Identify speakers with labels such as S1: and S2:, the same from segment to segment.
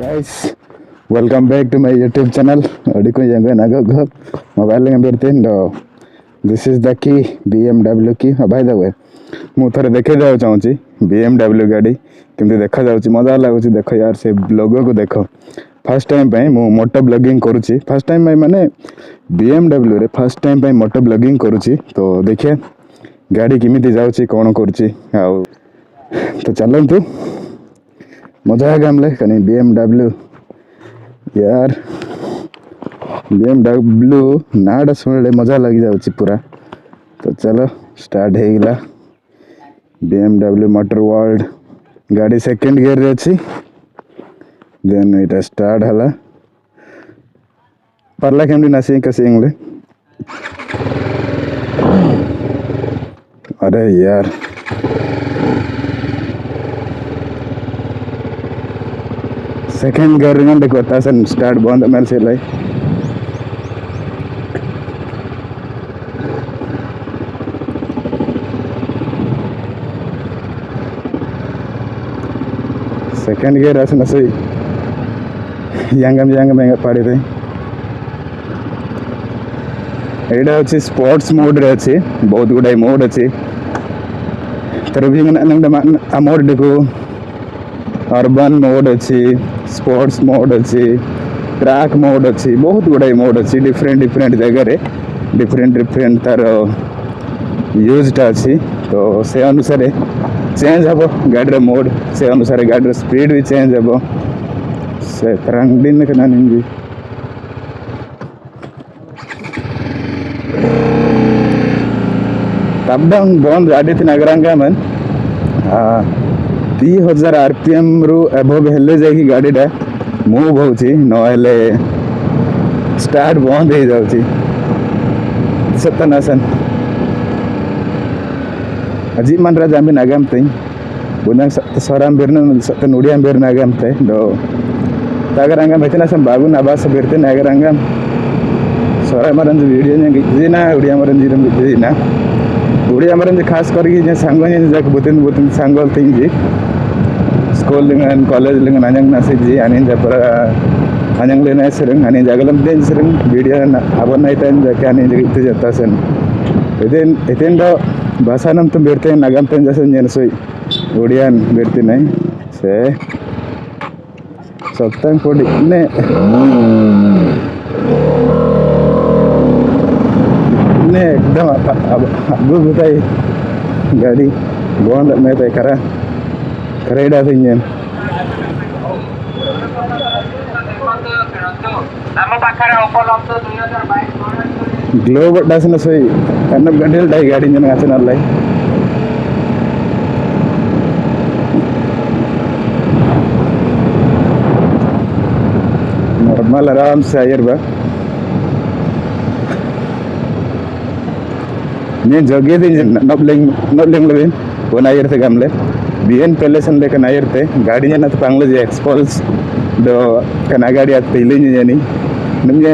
S1: guys, welcome back to my YouTube channel. Mobile this is the key BMW key. By the way, ମୁଁ ଥରେ ଦେଖେଇ ଦେବାକୁ ଚାହୁଁଛି BMW ଗାଡ଼ି କେମିତି ଦେଖାଯାଉଛି ମଜା ଲାଗୁଛି ଦେଖ यार ସେ ଲୋଗୋକୁ ଦେଖ ଫାର୍ଷ୍ଟ ଟାଇମ୍ ପାଇଁ ମୁଁ ମୋଟୋ ବ୍ଲଗିଂ କରୁଛି ଫାର୍ଷ୍ଟ ଟାଇମ୍ ପାଇଁ ମାନେ BMW ରେ ଫାର୍ଷ୍ଟ ଟାଇମ୍ ପାଇଁ ମୋଟୋ ବ୍ଲଗିଂ କରୁଛି ତ ଦେଖିଆ ଗାଡ଼ି କେମିତି ଯାଉଛି କ'ଣ କରୁଛି ଆଉ ତ ଚାଲନ୍ତୁ मजा आएगा हमले कहीं BMW यार BMW नाड़ा सुनले मजा लगी जाऊँ पूरा तो चलो स्टार्ट है गला BMW मोटर वर्ल्ड गाड़ी सेकंड गियर रे अच्छी देन इटा स्टार्ट हला परला केमडी नासी कसी इंगले अरे यार सेकंड गियर में देखो तासन स्टार्ट बंद मेल से लाई सेकंड गियर आसन असई यांगम पाड़ी दे एडा अछि स्पोर्ट्स मोड रे अछि बहुत गुडा मोड अछि तर भी आ मोड देखो अर्बन मोड अच्छी स्पोर्ट्स मोड अच्छी ट्रैक मोड अच्छी बहुत गुड़ाई मोड अच्छी डिफरेंट जगह डिफरेंट तार यूजटा अच्छी तो से अनुसार चेंज हम गाड़ी मोड से अनुसार गाड़ी स्पीड भी चेंज हम से तरंग के नानी टप डाउन बंद गाड़ी थी नगरांगा मन 3000 RPM रु एबव हेले जाई गाड़ीटा मूव होची नहेले स्टार्ट बंद हो जाउची सतनासन अजी मन राजा भी नागाम तई बुना सराम बेरन सत नुडियाम बेर नागाम तई दो तागरंगा मेतना सम बाबू नाबास बेरते नागरंगा सरा मरन वीडियो ने गिना उडिया मरन जिरम गिना उडिया मरन खास करके जे सांगो ने जाक बुतिन सांगल thing ji school dengan college dengan anyang nasi ji anin japara anyang lena sering anin jagalam den sering video abon nai tan jake anin jigit jata sen eden do bahasa nam tum berte nagam tan jasen jen soi odian berte nai se soktang podi ne एकदम अबू बताई गाड़ी बंद में तो करा करेड़ा थी इन globe Dawson सोई कन्नब गंडल die गाड़ी जन आचन अल्लाई नॉर्मल आराम से आयर बा ये जगह थी नबलेंग लेविन वो नायर थे गमले बीएन पैलेस अंदर का नायर थे गाड़ी जन तो पांगले जे एक्सपल्स दो कना गाड़ी आते इलेंज जनी नमजे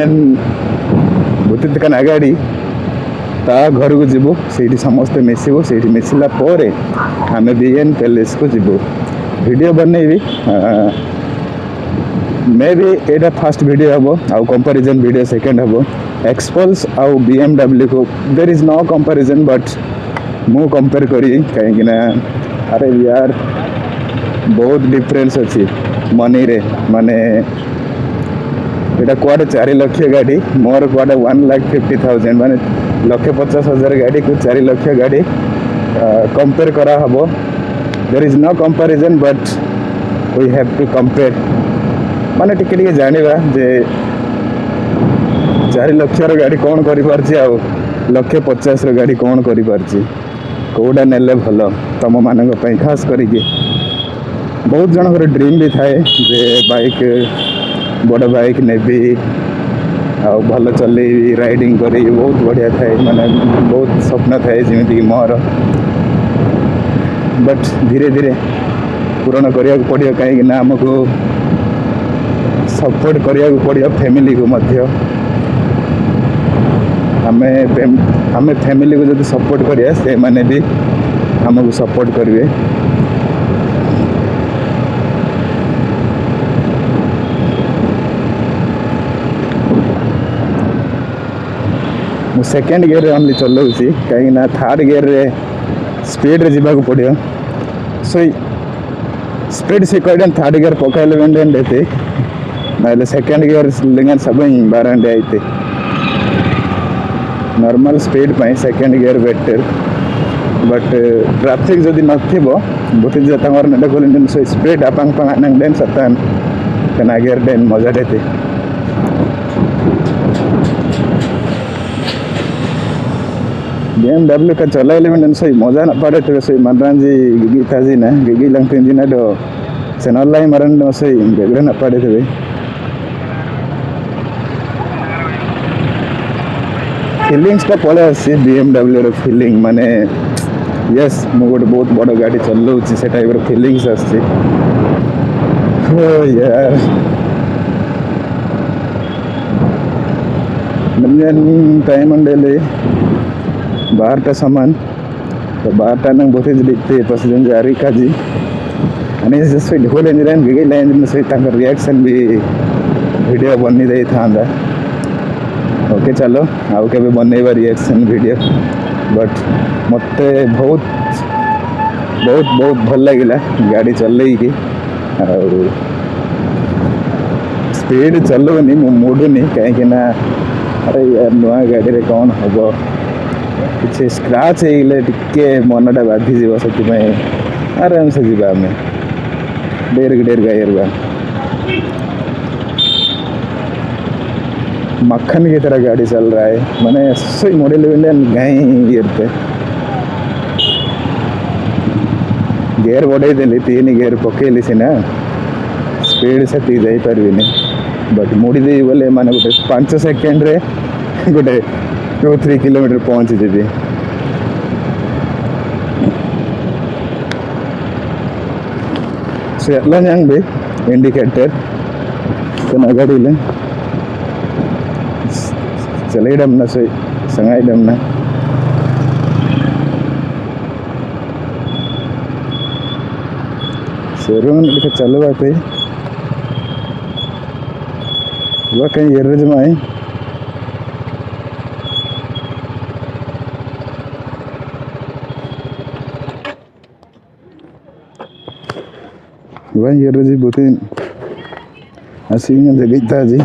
S1: बुतित कना गाड़ी ता घर को जीवो सेठी समस्त मिसिबो सेठी मिसिला पोरे हमें बीएन पैलेस को जीवो वीडियो बननेबी मे भी एटा फर्स्ट वीडियो हबो आउ कंपैरिजन वीडियो सेकंड हबो एक्सपल्स आउ BMW को there is no comparison but मु कंपेयर करी कहीं ना अरे यार बहुत डिफरेंस अच्छी मनी रे माने एटा क्वाड 4 लाख गाड़ी मोर क्वाड 1,50,000 माने 1,50,000 गाड़ी को 4 लाख गाड़ी कंपेयर करा हबो there is no comparison but we have to compare माने टिके जानिबा जे 4 लाख गाड़ी कौन करि पारछि आ 1,50,000 गाड़ी कौन करि पारछि कोडा नेले भलो तम मानक पई खास करिके बहुत जन ड्रीम भी थाए जे बाइक बड़ बाइक नेबी आ भल चलेबी राइडिंग करी बहुत बढ़िया थाए माने बहुत स्वप्न थाए जेमिति कि मोर बट धीरे धीरे पूर्ण करिया पड़ियो कहीं ना हमको सपोर्ट करिया पड़ियो फैमिली को मध्य हमें फैमिली को जो सपोर्ट करिया से माने भी हमको सपोर्ट करिवे सेकेंड गियर ओनली चलाऊँगी कहीं थर्ड गियर रे स्पीड रे जीवा पड़ो सो स्पीड से कहीं थर्ड गियर पकड़े बेंडें देते ना सेकेंड गियर लिंगन सब बारंडे आते नॉर्मल स्पीड पे second gear better but traffic जदि नथिबो बोते जे तंगर नडे कोलिन सो स्पीड अपंग पंग नंग देन सतान कना गियर देन मजा देते BMW का चला एलिमेंट सही मजा ना पड़े तो सही मनरांजी गिगी थाजी ना गिगी लंग इंजिन दो सेनल लाई मरन दो सही बेगरे ना पड़े थे फीलिंग्स टा पड़े आसी BMW रो फीलिंग माने यस मु गोटे बहुत बड़ गाड़ी चलाऊँगी से टाइप रो फीलिंग्स आसी ओ यार नमन टाइम अंडेले 12टा सामान तो 12टा नंग बोते दिखते पसंद जारी काजी अनि जस्ट ढोल इंजन गिगी लाइन से तांकर रिएक्शन भी वीडियो बनी दे थांदा ओके चलो आउ के बनइबा रिएक्शन वीडियो बट मत बहुत बहुत बहुत भल लगिला गाड़ी चलई की स्पीड चलुनी मुडुनी कहीं ना अरे यार नुआ गाड़ी रे कौन हम किसी स्क्राच टे मनटा बाधिज से आराम से जीवा आम डेर गायर मक्खन की तरह गाड़ी चल रहा है मैंने सही मॉडल गाई इरते गेयर बढ़े देली 3 गेयर पकेली सीना स्पीड से ती जाई पारबिनी बट मुड़ी दे बोले माने गोटे 5 सेकेंड रे गोटे 2-3 किलोमीटर पहुंची जीवी से भी इंडिकेटर तो गाड़ी ले चले डमना से संगाई डमना शोरूम चलो बाते वो कहीं एरज में आई वह एरज बोते असीम जगह जी